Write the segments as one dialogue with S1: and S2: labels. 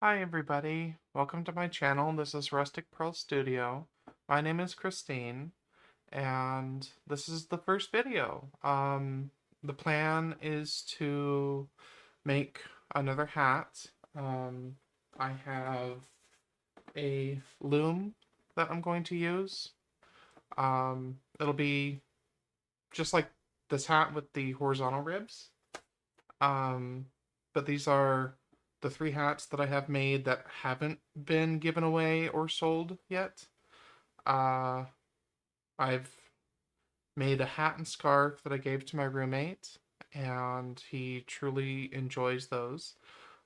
S1: Hi everybody, welcome to my channel. This is Rustic Purl Studio. My name is Christine, and this is the first video. The plan is to make another hat. I have a loom that I'm going to use. It'll be just like this hat with the horizontal ribs. Um, but these are the three hats that I have made that haven't been given away or sold yet. Uh, I've made a hat and scarf that I gave to my roommate, and he truly enjoys those.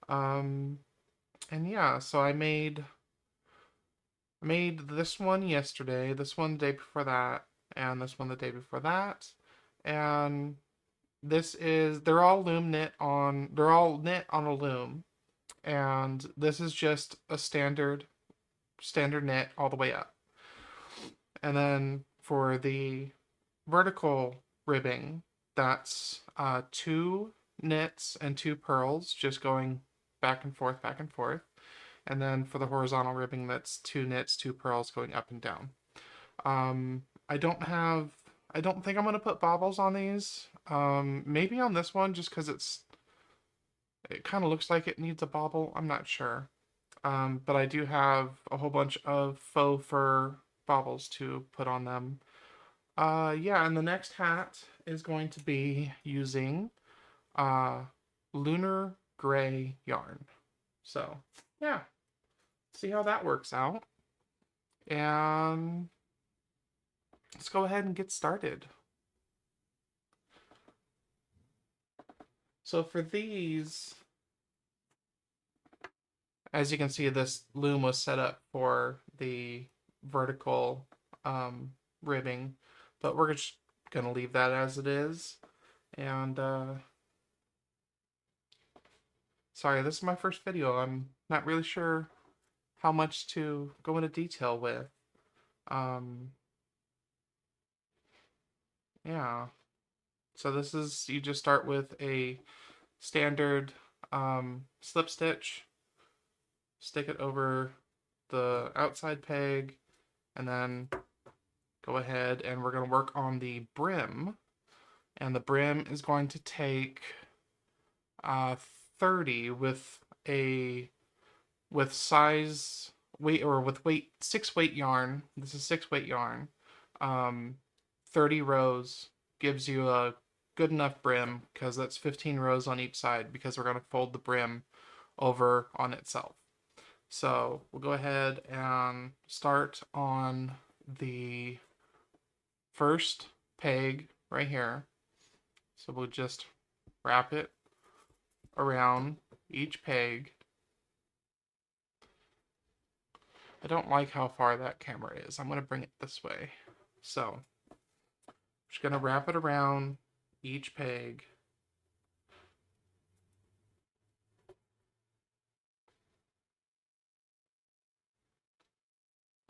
S1: Um, and yeah, so I made this one yesterday, this one the day before that, and this one the day before that. And they're all knit on a loom, and this is just a standard knit all the way up. And then for the vertical ribbing, that's two knits and two purls just going back and forth, back and forth. And then for the horizontal ribbing, that's two knits, two purls going up and down. Um, I don't have, I don't think I'm gonna put bobbles on these. Maybe on this one just because it kind of looks like it needs a bobble. I'm not sure. But I do have a whole bunch of faux fur baubles to put on them. Yeah, and the next hat is going to be using uh, lunar gray yarn. So, yeah, see how that works out. And let's go ahead and get started. So for these, as you can see, this loom was set up for the vertical ribbing, but we're just gonna leave that as it is. And sorry, this is my first video. I'm not really sure how much to go into detail with. Um, yeah. So this is, you just start with a standard slip stitch, stick it over the outside peg, and then go ahead and we're going to work on the brim. And the brim is going to take 30 with size weight, or with weight 6 weight yarn. This is 6 weight yarn. 30 rows gives you a good enough brim because that's 15 rows on each side, because we're going to fold the brim over on itself. So we'll go ahead and start on the first peg right here. So we'll just wrap it around each peg. I don't like how far that camera is. I'm going to bring it this way. So I'm just going to wrap it around each peg.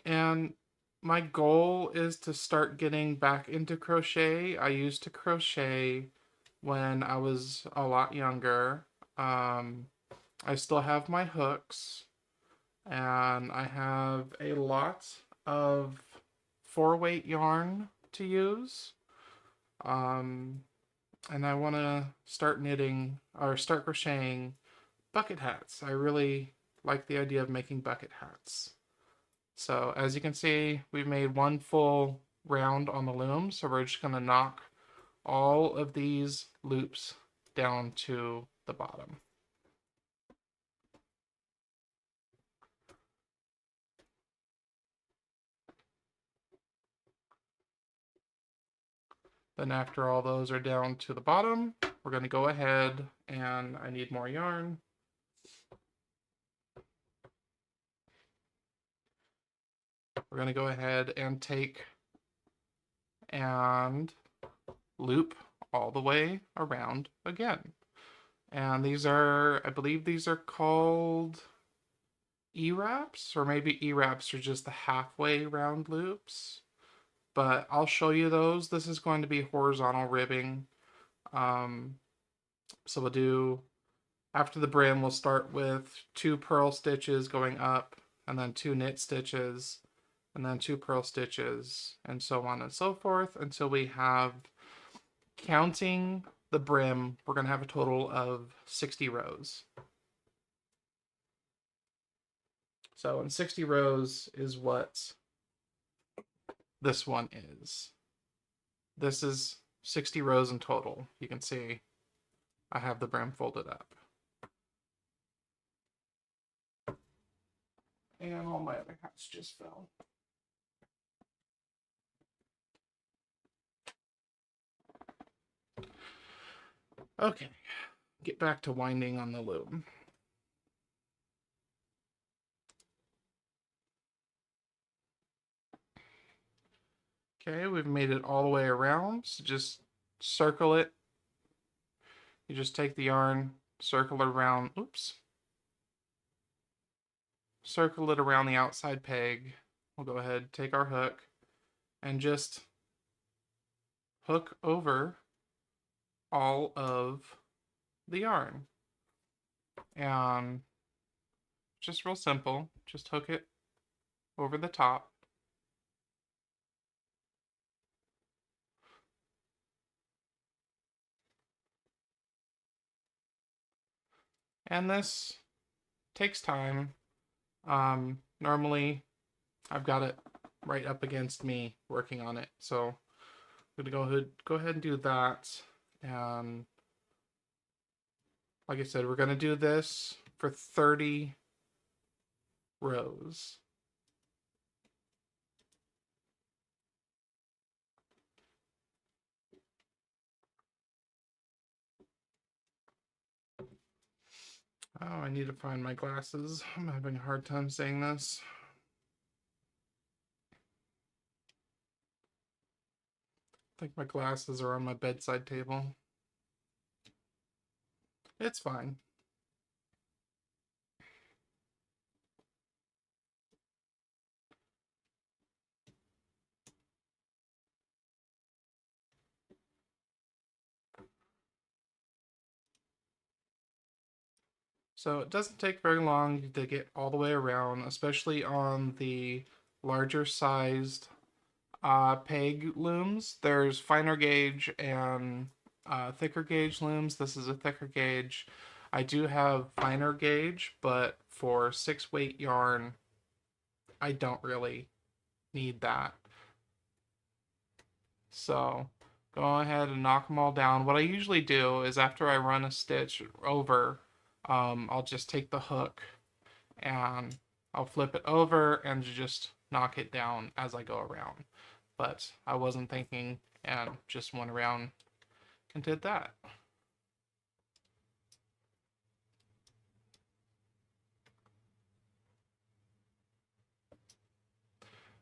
S1: And my goal is to start getting back into crochet. I used to crochet when I was a lot younger. I still have my hooks, and I have a lot of 4-weight yarn to use. And I want to start knitting or start crocheting bucket hats. I really like the idea of making bucket hats. So as you can see, we've made one full round on the loom, so we're just going to knock all of these loops down to the bottom. Then after all those are down to the bottom, we're going to go ahead, and I need more yarn. We're going to go ahead and take and loop all the way around again. And these are, I believe these are called E-wraps, or maybe E-wraps are just the halfway round loops. But I'll show you those. This is going to be horizontal ribbing. So we'll do, After the brim, we'll start with 2 purl stitches going up, and then 2 knit stitches, and then 2 purl stitches, and so on and so forth until we have, counting the brim, we're going to have a total of 60 rows. So, in 60 rows is what this one is. This is 60 rows in total. You can see I have the brim folded up. And all my other hats just fell. Okay, get back to winding on the loom. Okay, we've made it all the way around, so just circle it. You just take the yarn, circle it around, circle it around the outside peg. We'll go ahead, take our hook, and just hook over all of the yarn. And just real simple, just hook it over the top. And this takes time. Normally I've got it right up against me working on it, so I'm gonna go ahead and do that. And like I said, we're gonna do this for 30 rows. Oh, I need to find my glasses. I'm having a hard time saying this. I think my glasses are on my bedside table. It's fine. So it doesn't take very long to get all the way around, especially on the larger sized peg looms. There's finer gauge and thicker gauge looms. This is a thicker gauge. I do have finer gauge, but for 6-weight yarn, I don't really need that. So go ahead and knock them all down. What I usually do is after I run a stitch over, I'll just take the hook and I'll flip it over and just knock it down as I go around. But I wasn't thinking and just went around and did that.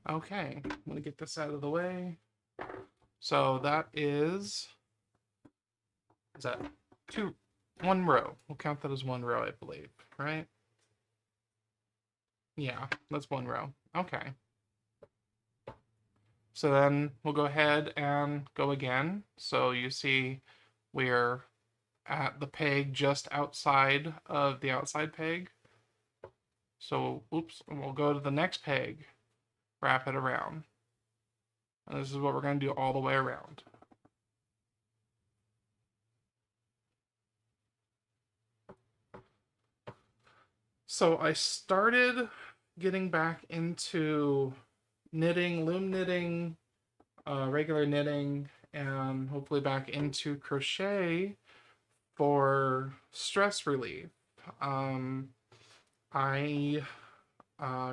S1: Okay, I'm gonna get this out of the way. So that is that one row. We'll count that as one row, I believe, right? Yeah, that's one row. Okay. So then we'll go ahead and go again. So you see we're at the peg just outside of the outside peg. So, and we'll go to the next peg, wrap it around. And this is what we're going to do all the way around. So I started getting back into knitting, loom knitting, regular knitting, and hopefully back into crochet for stress relief. I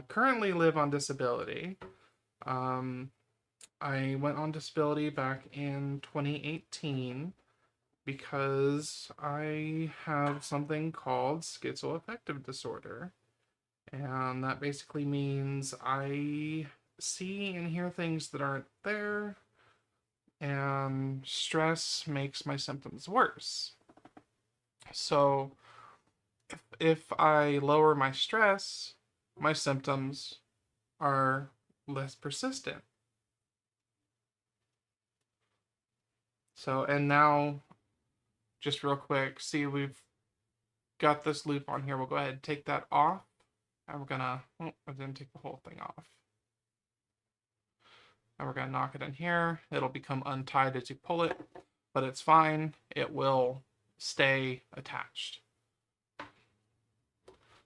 S1: currently live on disability. I went on disability back in 2018 because I have something called schizoaffective disorder. And that basically means I see and hear things that aren't there, and stress makes my symptoms worse. So if I lower my stress, my symptoms are less persistent. So, and now, just real quick, see, we've got this loop on here, we'll go ahead and take that off. And we're gonna, oh, I didn't take the whole thing off. And we're gonna knock it in here. It'll become untied as you pull it, but it's fine. It will stay attached.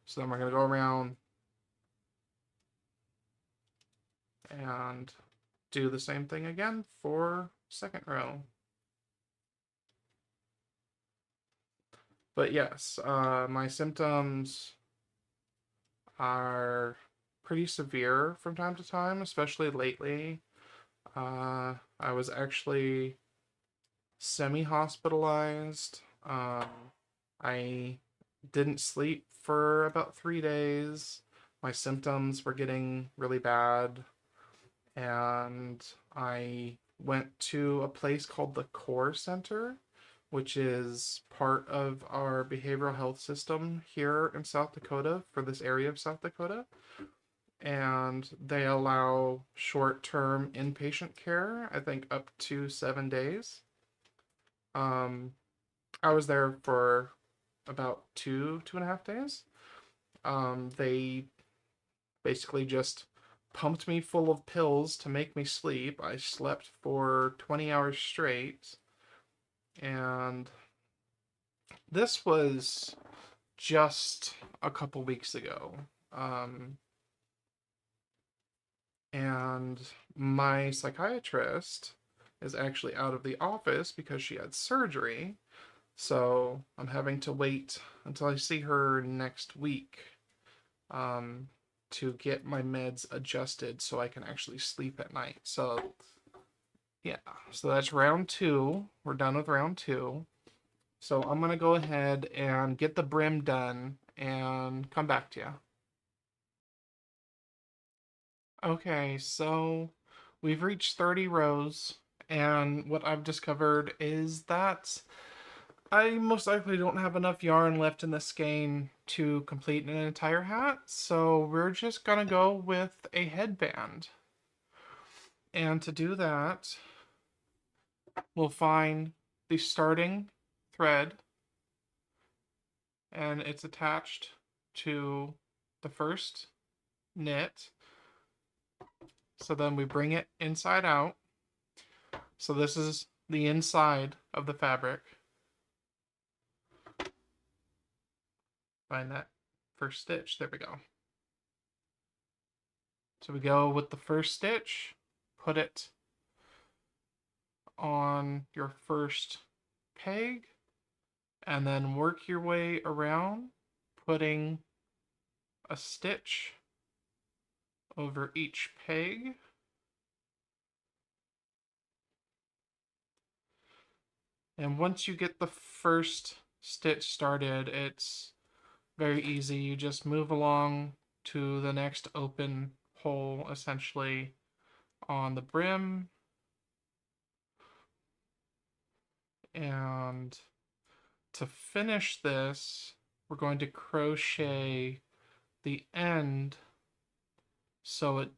S1: So then we're gonna go around and do the same thing again for second row. But yes, my symptoms are pretty severe from time to time, especially lately. I was actually semi-hospitalized. I didn't sleep for about 3 days. My symptoms were getting really bad, and I went to a place called the Core Center, which is part of our behavioral health system here in South Dakota for this area of South Dakota. And they allow short-term inpatient care, I think up to 7 days. I was there for about 2.5 days. They basically just pumped me full of pills to make me sleep. I slept for 20 hours straight. And this was just a couple weeks ago. And my psychiatrist is actually out of the office because she had surgery. So I'm having to wait until I see her next week to get my meds adjusted so I can actually sleep at night. So yeah, so that's round 2. We're done with round 2. So I'm going to go ahead and get the brim done and come back to you. Okay, so we've reached 30 rows, and what I've discovered is that I most likely don't have enough yarn left in the skein to complete an entire hat, so we're just gonna go with a headband. And to do that, we'll find the starting thread, and it's attached to the first knit. So then we bring it inside out. So this is the inside of the fabric. Find that first stitch. There we go. So we go with the first stitch, put it on your first peg, and then work your way around, putting a stitch over each peg. And once you get the first stitch started, it's very easy. You just move along to the next open hole, essentially, on the brim. And to finish this, we're going to crochet the end so it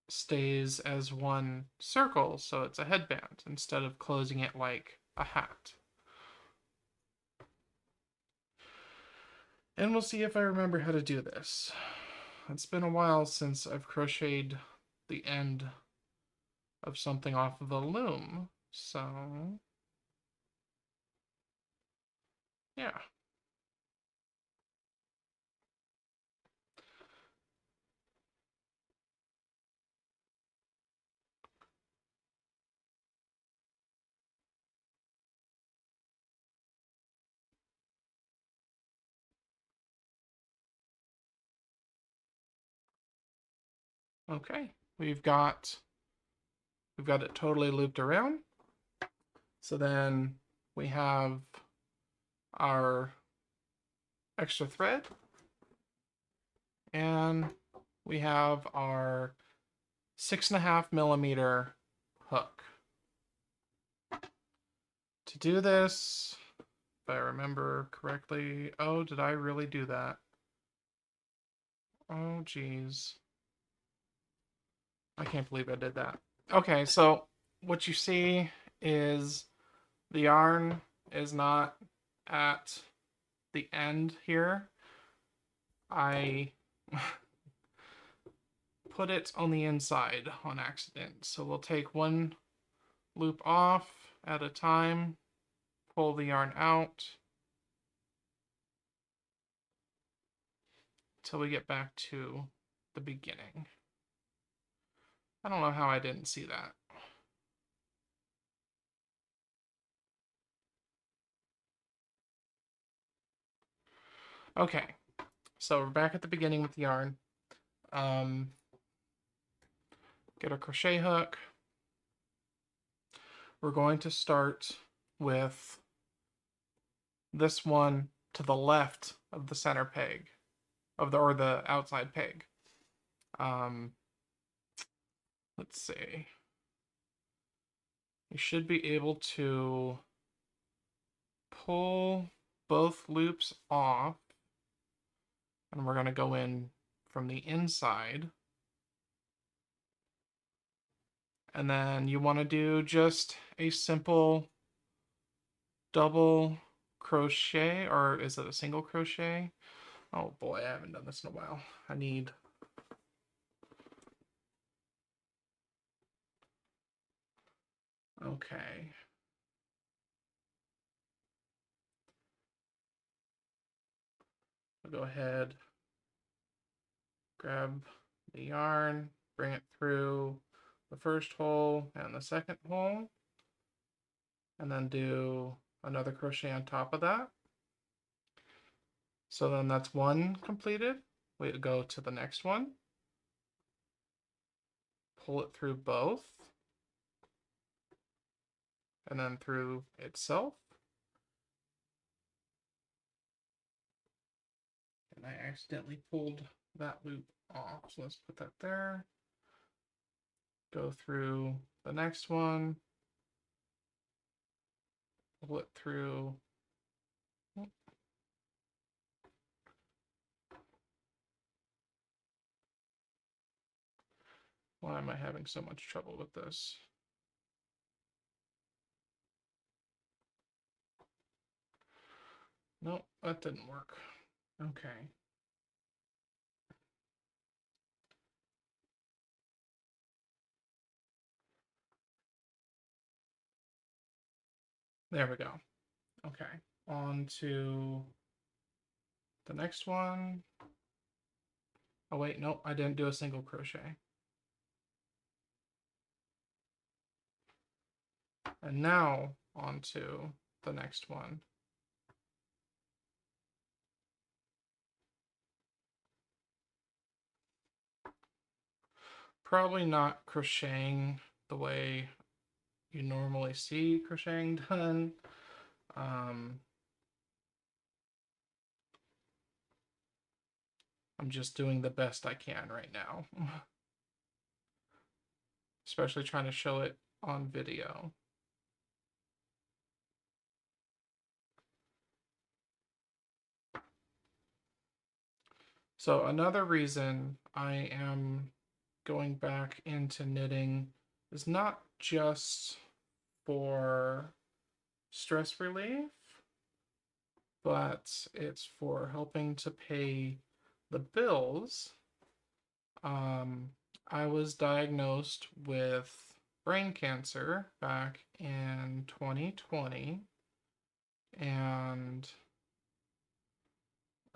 S1: stays as one circle, so it's a headband, instead of closing it like a hat. And we'll see if I remember how to do this. It's been a while since I've crocheted the end of something off of a loom, so yeah. Okay, we've got it totally looped around. So then we have our extra thread, and we have our 6.5mm hook. To do this, if I remember correctly, oh, did I really do that? Oh, geez. I can't believe I did that. Okay, so what you see is the yarn is not at the end here, I put it on the inside on accident. So we'll take one loop off at a time, pull the yarn out till we get back to the beginning. I don't know how I didn't see that. Okay, so we're back at the beginning with the yarn. Get a crochet hook. We're going to start with this one to the left of the center peg, or the outside peg. Let's see. You should be able to pull both loops off, and we're going to go in from the inside. And then you want to do just a simple double crochet, or is it a single crochet? Oh boy, I haven't done this in a while. I need... Okay. I'll go ahead, grab the yarn, bring it through the first hole and the second hole, and then do another crochet on top of that. So then that's one completed. We go to the next one, pull it through both, and then through itself. And I accidentally pulled that loop off, so let's put that there. Go through the next one, pull it through. Why am I having so much trouble with this? Nope, that didn't work. Okay. There we go. Okay, on to the next one. Oh wait, nope, I didn't do a single crochet. And now on to the next one. Probably not crocheting the way you normally see crocheting done. I'm just doing the best I can right now. Especially trying to show it on video. So another reason I am going back into knitting is not just for stress relief, but it's for helping to pay the bills. I was diagnosed with brain cancer back in 2020, and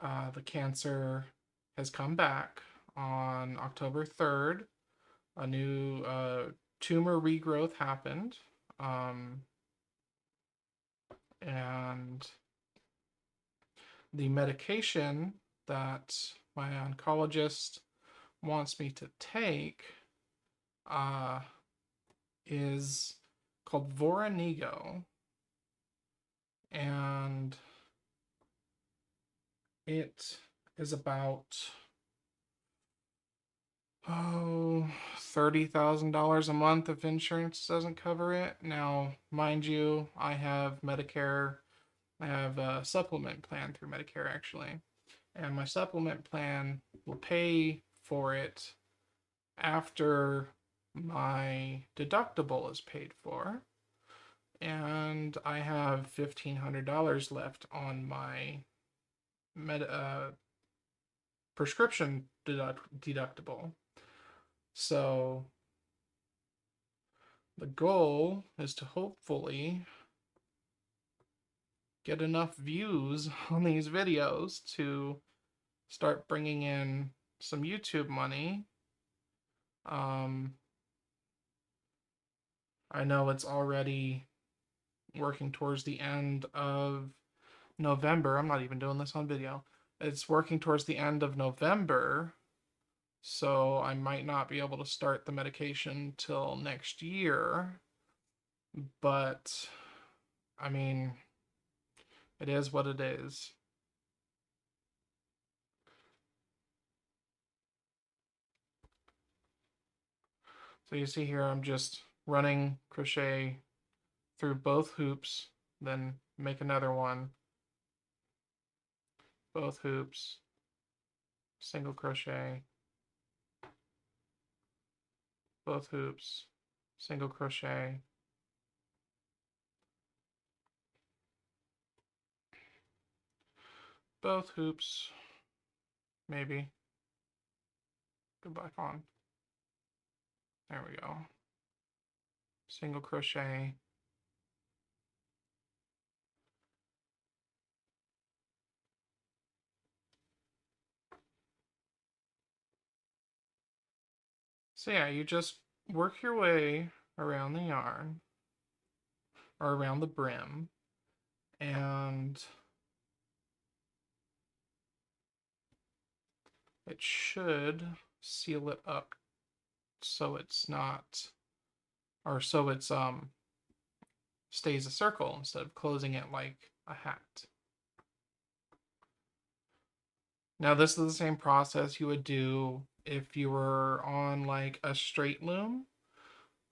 S1: the cancer has come back on October 3rd. A new tumor regrowth happened, and the medication that my oncologist wants me to take is called Voranigo, and it is about $30,000 a month if insurance doesn't cover it. Now, mind you, I have Medicare. I have a supplement plan through Medicare, actually. And my supplement plan will pay for it after my deductible is paid for. And I have $1,500 left on my prescription deductible. So the goal is to hopefully get enough views on these videos to start bringing in some YouTube money. I know it's already working towards the end of November. I'm not even doing this on video. It's working towards the end of November, so I might not be able to start the medication till next year. But, I mean, it is what it is. So you see here, I'm just running crochet through both hoops, then make another one, both hoops, single crochet, both hoops, single crochet, both hoops, maybe, go back on, there we go, single crochet, so yeah, you just work your way around the yarn, or around the brim, and it should seal it up so it's not, or so it's stays a circle instead of closing it like a hat. Now this is the same process you would do if you were on like a straight loom.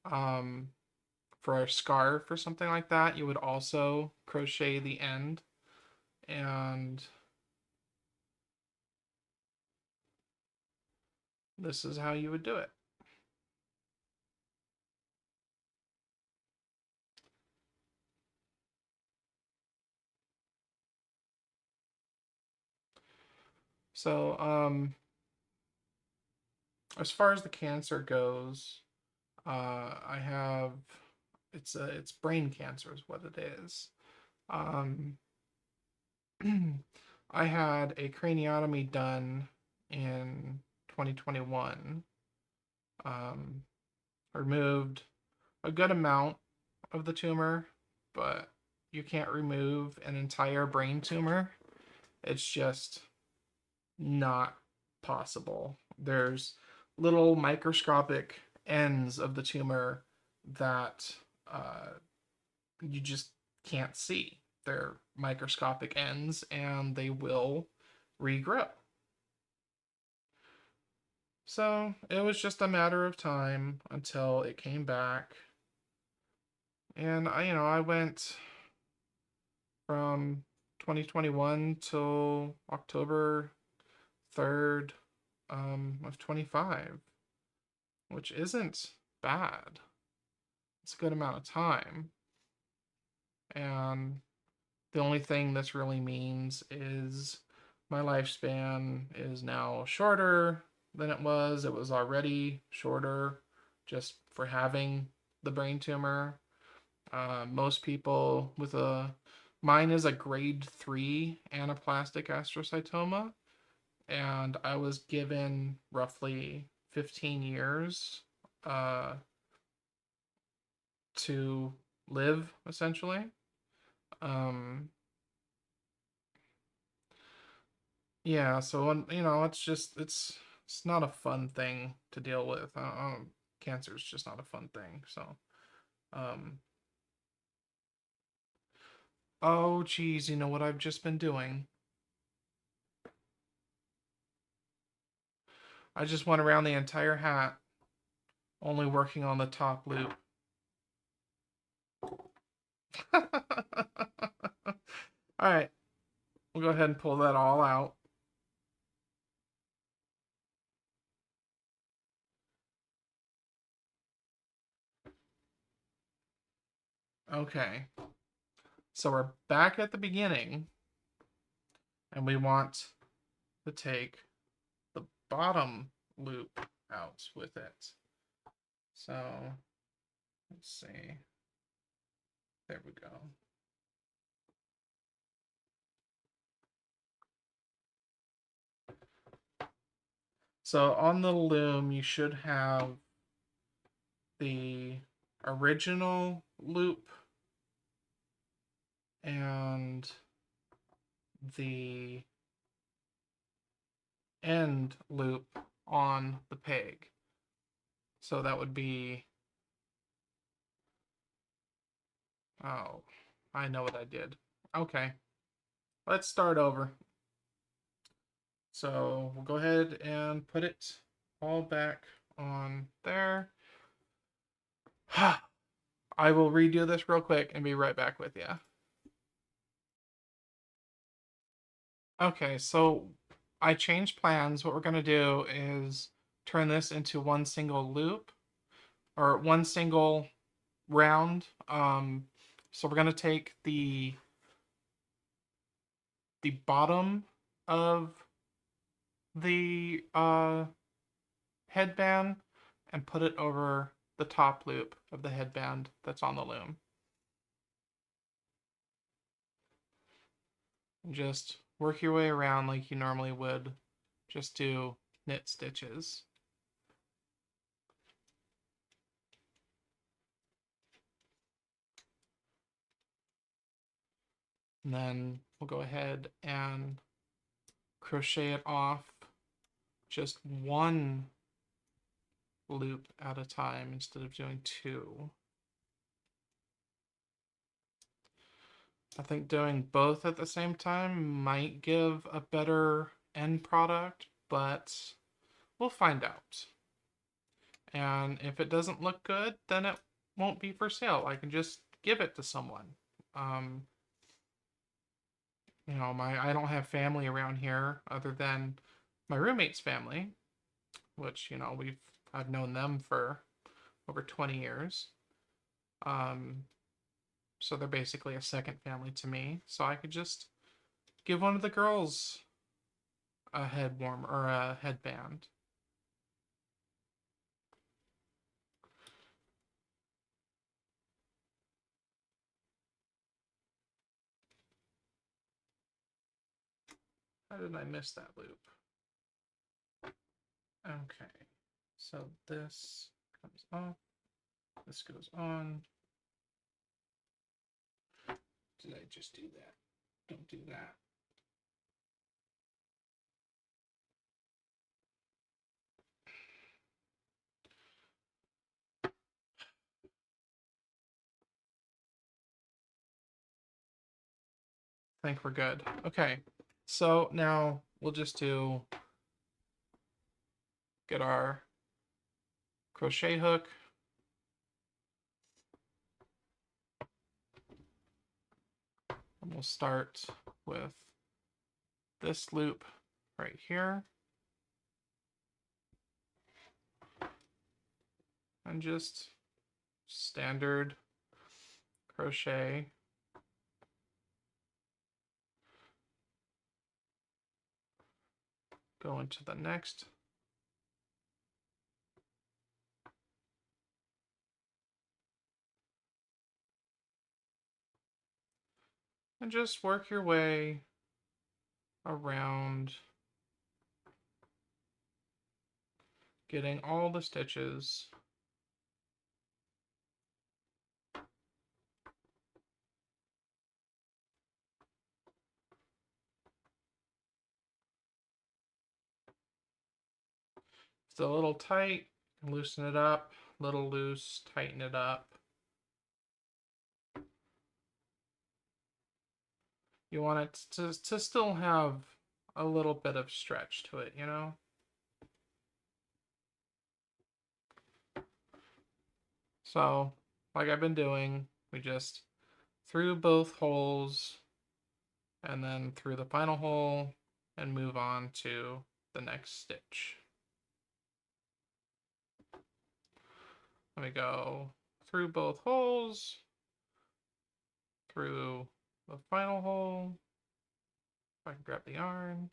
S1: For a scarf or something like that, you would also crochet the end, and this is how you would do it. So, as far as the cancer goes, I have it's brain cancer is what it is. Um, I had a craniotomy done in 2021. Removed a good amount of the tumor, but you can't remove an entire brain tumor. It's just not possible. There's little microscopic ends of the tumor that you just can't see. They're microscopic ends and they will regrow. So it was just a matter of time until it came back. And I went from 2021 till October 3rd of 25, which isn't bad. It's a good amount of time. And the only thing this really means is my lifespan is now shorter than it was. It was already shorter just for having the brain tumor. Most people with mine is a grade 3 anaplastic astrocytoma, and I was given roughly 15 years to live, essentially. Yeah, so it's not a fun thing to deal with. Cancer is just not a fun thing. So, um, oh geez, you know what I've just been doing? I just went around the entire hat, only working on the top loop. All right, we'll go ahead and pull that all out. Okay, so we're back at the beginning, And we want to take the bottom loop out with it. So let's see. There we go. So on the loom, you should have the original loop and the end loop on the peg. So that would be, oh, I know what I did. Okay, let's start over. So we'll go ahead and put it all back on there. I will redo this real quick and be right back with you. Okay, so I changed plans. What we're going to do is turn this into one single loop or one single round. So we're going to take the bottom of the headband and put it over the top loop of the headband that's on the loom. And just work your way around like you normally would. Just do knit stitches. And then we'll go ahead and crochet it off just one loop at a time instead of doing two. I think doing both at the same time might give a better end product, but we'll find out. And if it doesn't look good, then it won't be for sale. I can just give it to someone. You know, I don't have family around here other than my roommate's family, which, you know, I've known them for over 20 years. So they're basically a second family to me. So I could just give one of the girls a head warmer or a headband. How did I miss that loop? Okay, so this comes off, this goes on. Did I just do that? Don't do that. I think we're good. Okay, so now we'll just get our crochet hook. And we'll start with this loop right here. And just standard crochet. Go into the next. And just work your way around getting all the stitches. It's a little tight, loosen it up, a little loose, tighten it up. You want it to still have a little bit of stretch to it, you know? So, like I've been doing, we just through both holes and then through the final hole and move on to the next stitch. Let me go through both holes, through the final hole, If I can grab the yarn.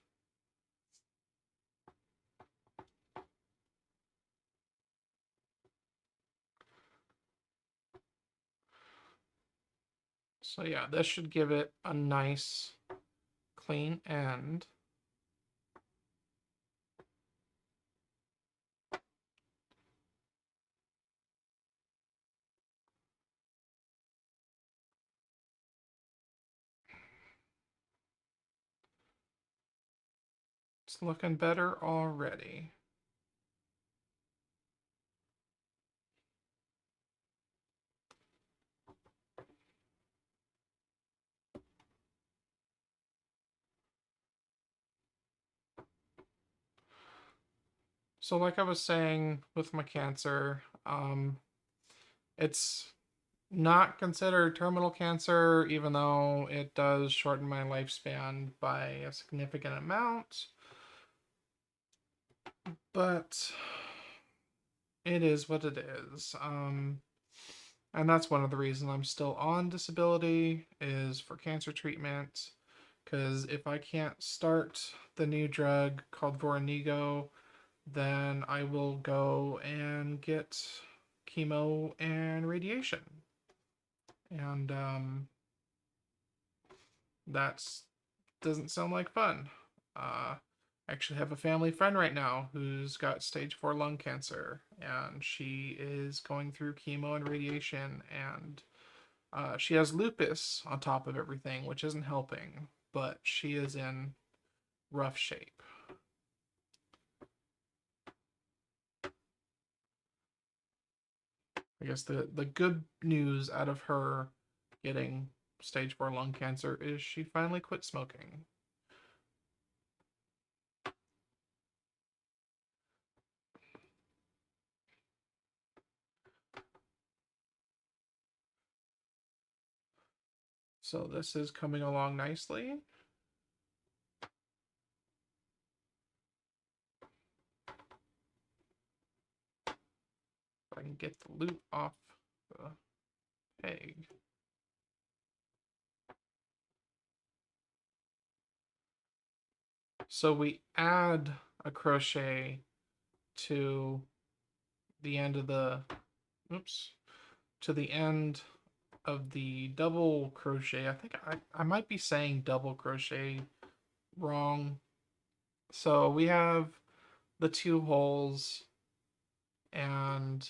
S1: So yeah, this should give it a nice clean end. It's looking better already. So like I was saying with my cancer, it's not considered terminal cancer, even though it does shorten my lifespan by a significant amount. But it is what it is. And that's one of the reasons I'm still on disability is for cancer treatment. Because if I can't start the new drug called Voranigo, then I will go and get chemo and radiation. And that's doesn't sound like fun. I actually have a family friend right now who's got stage 4 lung cancer, and she is going through chemo and radiation, and she has lupus on top of everything, which isn't helping, but she is in rough shape. I guess the good news out of her getting stage 4 lung cancer is she finally quit smoking. So this is coming along nicely. If I can get the loop off the peg. So we add a crochet to the end of the, oops, to the end of the double crochet. I think I might be saying double crochet wrong. So we have the 2 holes and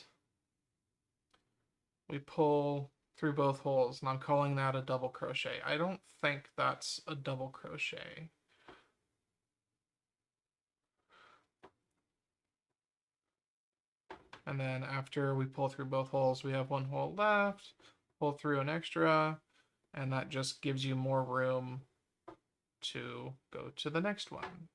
S1: we pull through both holes, and I'm calling that a double crochet. I don't think that's a double crochet. And then after we pull through both holes, we have 1 hole left, pull through an extra, and that just gives you more room to go to the next one.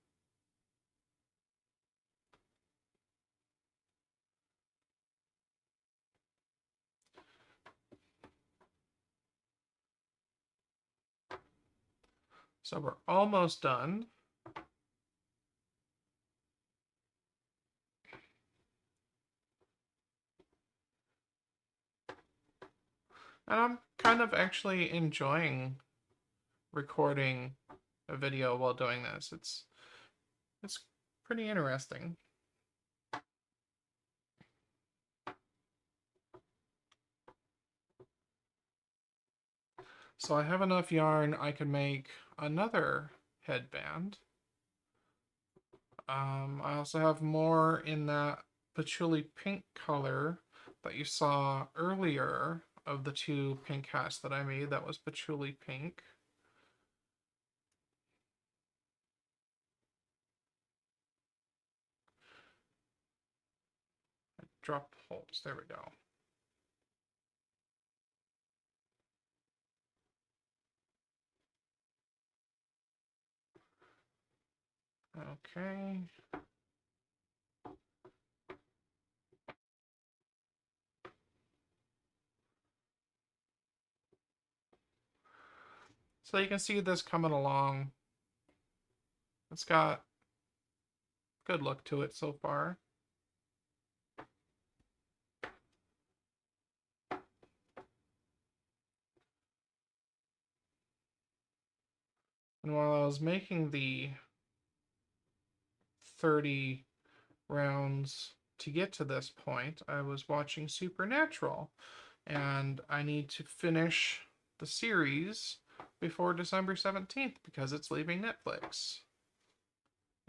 S1: So we're almost done. And I'm kind of actually enjoying recording a video while doing this. It's pretty interesting. So I have enough yarn I can make another headband. I also have more in that patchouli pink color that you saw earlier of the 2 pink hats that I made. That was patchouli pink. Drop holes, there we go. Okay. So you can see this coming along. It's got good look to it so far. And while I was making the 30 rounds to get to this point, I was watching Supernatural, and I need to finish the series before December 17th because it's leaving Netflix.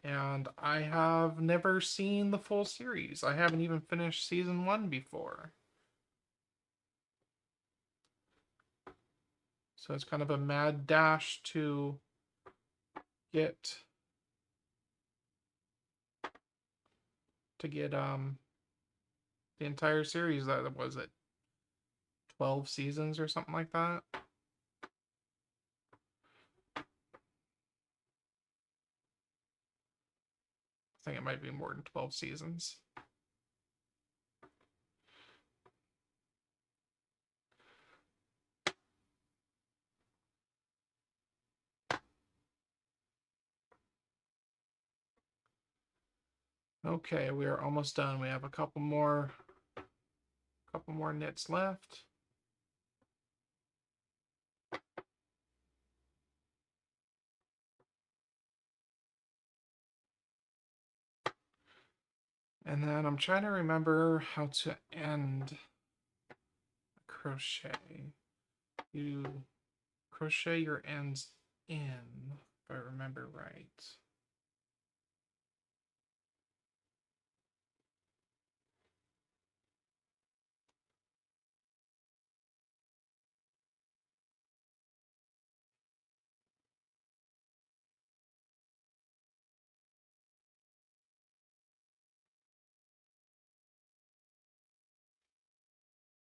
S1: And I have never seen the full series. I haven't even finished season 1 before. So it's kind of a mad dash to get the entire series. That was it 12 seasons or something like that. I think it might be more than 12 seasons. Okay, we are almost done. We have a couple more knits left. And then I'm trying to remember how to end a crochet. You crochet your ends in, if I remember right.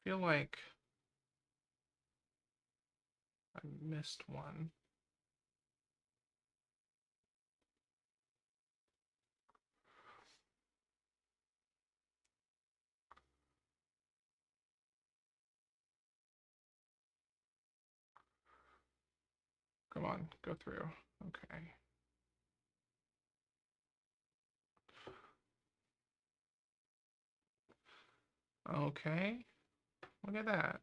S1: I feel like I missed one. Come on, go through. Okay. Okay. Look at that.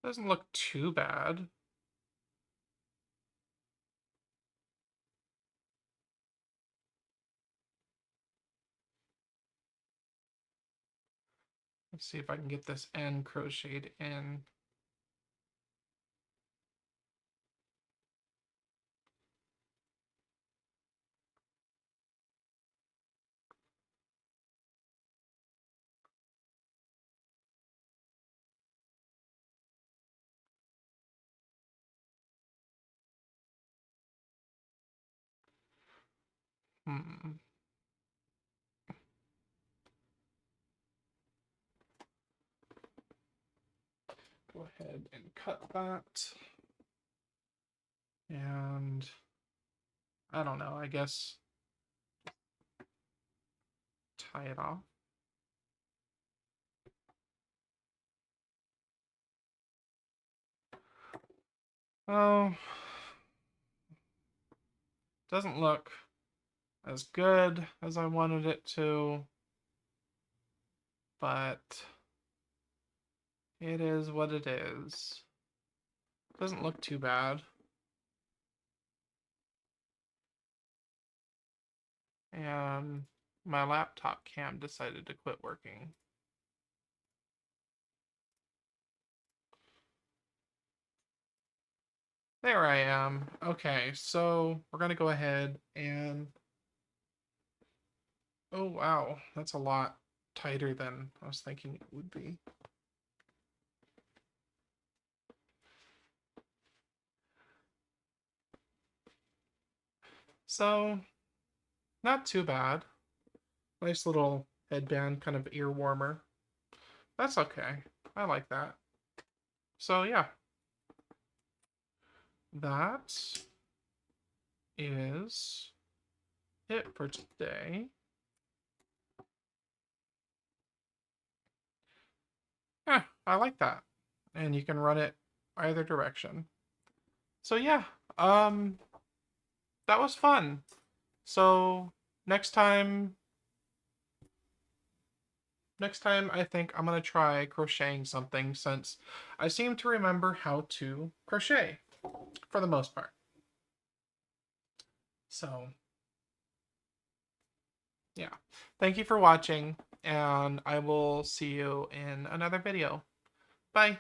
S1: Doesn't look too bad. Let's see if I can get this end crocheted in. Hmm. Go ahead and cut that. And I don't know, I guess tie it off. Oh, doesn't look as good as I wanted it to, but it is what it is. Doesn't look too bad. And my laptop cam decided to quit working. There I am. Okay, so we're gonna go ahead and... Oh wow, that's a lot tighter than I was thinking it would be. So, not too bad. Nice little headband, kind of ear warmer. That's okay. I like that. So yeah, that is it for today. Yeah, I like that. And you can run it either direction. So yeah, that was fun. So next time I think I'm gonna try crocheting something since I seem to remember how to crochet. for the most part. So, yeah. Thank you for watching, and I will see you in another video. Bye.